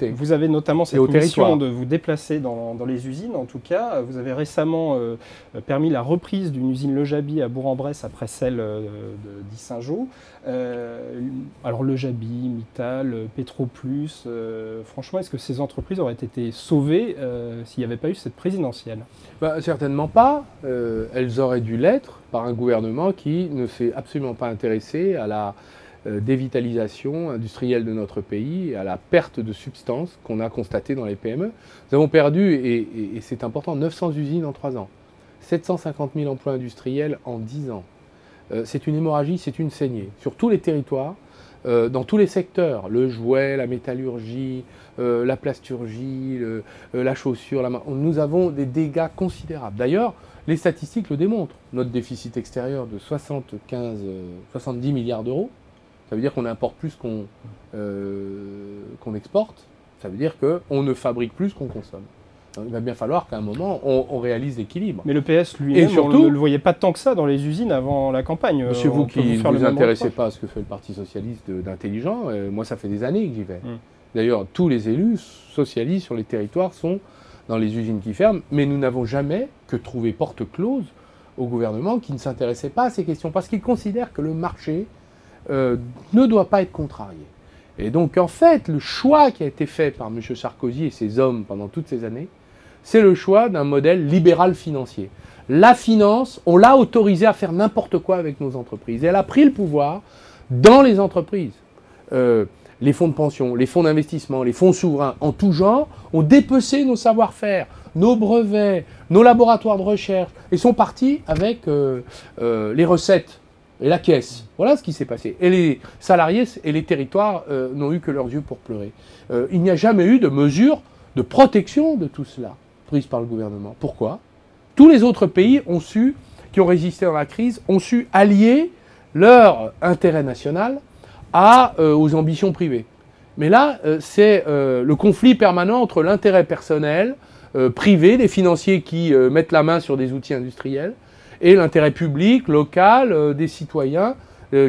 proximité. Vous avez notamment cette au mission territoire. de vous déplacer dans les usines. En tout cas, vous avez récemment permis la reprise d'une usine Le Jaby à Bourg-en-Bresse après celle d'Issingeaux. Alors Le Jaby, Mittal, Petroplus, franchement, est-ce que ces entreprises auraient été sauvées s'il n'y avait pas eu cette présidentielle? Certainement pas. Elles auraient dû l'être par un gouvernement qui ne s'est absolument pas intéressé à la dévitalisation industrielle de notre pays et à la perte de substance qu'on a constatée dans les PME. Nous avons perdu, et c'est important, 900 usines en 3 ans, 750 000 emplois industriels en 10 ans. C'est une hémorragie, c'est une saignée. Sur tous les territoires, dans tous les secteurs, le jouet, la métallurgie, la plasturgie, la chaussure, nous avons des dégâts considérables. D'ailleurs, les statistiques le démontrent. Notre déficit extérieur de 70 milliards d'euros, ça veut dire qu'on importe plus qu'on exporte, ça veut dire qu'on ne fabrique plus qu'on consomme. Donc, il va bien falloir qu'à un moment, on réalise l'équilibre. Mais le PS lui-même, on ne le voyait pas tant que ça dans les usines avant la campagne. Monsieur, vous qui ne vous intéressez pas à ce que fait le Parti Socialiste d'intelligent, moi ça fait des années que j'y vais. D'ailleurs, tous les élus socialistes sur les territoires sont dans les usines qui ferment, mais nous n'avons jamais que trouvé porte close au gouvernement qui ne s'intéressait pas à ces questions, parce qu'il considère que le marché ne doit pas être contrarié. Et donc, en fait, le choix qui a été fait par M. Sarkozy et ses hommes pendant toutes ces années, c'est le choix d'un modèle libéral financier. La finance, on l'a autorisée à faire n'importe quoi avec nos entreprises. Et elle a pris le pouvoir dans les entreprises. Les fonds de pension, les fonds d'investissement, les fonds souverains, en tout genre, ont dépecé nos savoir-faire, nos brevets, nos laboratoires de recherche, et sont partis avec les recettes et la caisse. Voilà ce qui s'est passé. Et les salariés et les territoires n'ont eu que leurs yeux pour pleurer. Il n'y a jamais eu de mesure de protection de tout cela prise par le gouvernement. Pourquoi? Tous les autres pays qui ont résisté dans la crise, ont su allier leur intérêt national aux ambitions privées. Mais là, c'est le conflit permanent entre l'intérêt personnel, privé, des financiers qui mettent la main sur des outils industriels, et l'intérêt public, local, des citoyens,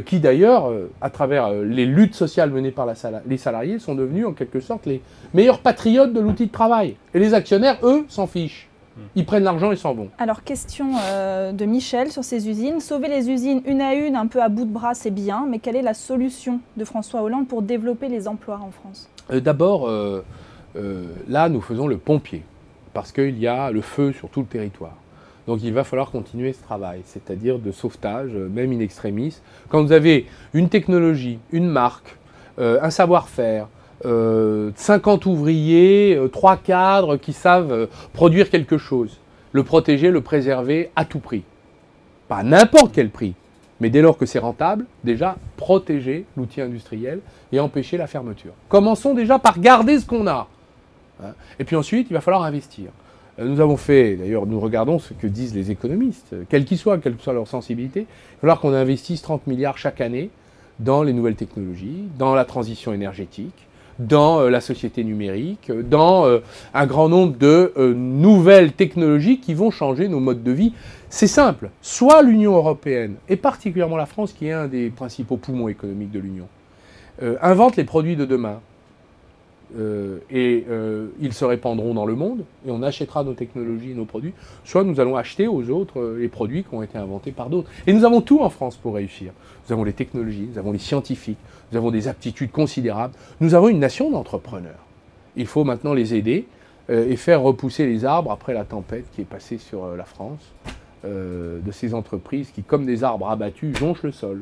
qui d'ailleurs, à travers les luttes sociales menées par les salariés, sont devenus en quelque sorte les meilleurs patriotes de l'outil de travail. Et les actionnaires, eux, s'en fichent. Ils prennent l'argent et s'en vont. Alors, question de Michel sur ces usines. Sauver les usines une à une, un peu à bout de bras, c'est bien, mais quelle est la solution de François Hollande pour développer les emplois en France? D'abord, là, nous faisons le pompier, parce qu'il y a le feu sur tout le territoire. Donc il va falloir continuer ce travail, c'est-à-dire de sauvetage, même in extremis. Quand vous avez une technologie, une marque, un savoir-faire, 50 ouvriers, 3 cadres qui savent produire quelque chose, le protéger, le préserver à tout prix. Pas à n'importe quel prix, mais dès lors que c'est rentable, déjà protéger l'outil industriel et empêcher la fermeture. Commençons déjà par garder ce qu'on a. Et puis ensuite, il va falloir investir. Nous avons fait, d'ailleurs, nous regardons ce que disent les économistes, quelle que soit leur sensibilité. Il va falloir qu'on investisse 30 milliards chaque année dans les nouvelles technologies, dans la transition énergétique, dans la société numérique, dans un grand nombre de nouvelles technologies qui vont changer nos modes de vie. C'est simple, soit l'Union européenne, et particulièrement la France, qui est un des principaux poumons économiques de l'Union, invente les produits de demain. Ils se répandront dans le monde et on achètera nos technologies et nos produits, soit nous allons acheter aux autres les produits qui ont été inventés par d'autres. Et nous avons tout en France pour réussir. Nous avons les technologies, nous avons les scientifiques, nous avons des aptitudes considérables, nous avons une nation d'entrepreneurs. Il faut maintenant les aider et faire repousser les arbres après la tempête qui est passée sur la France, de ces entreprises qui, comme des arbres abattus, jonchent le sol.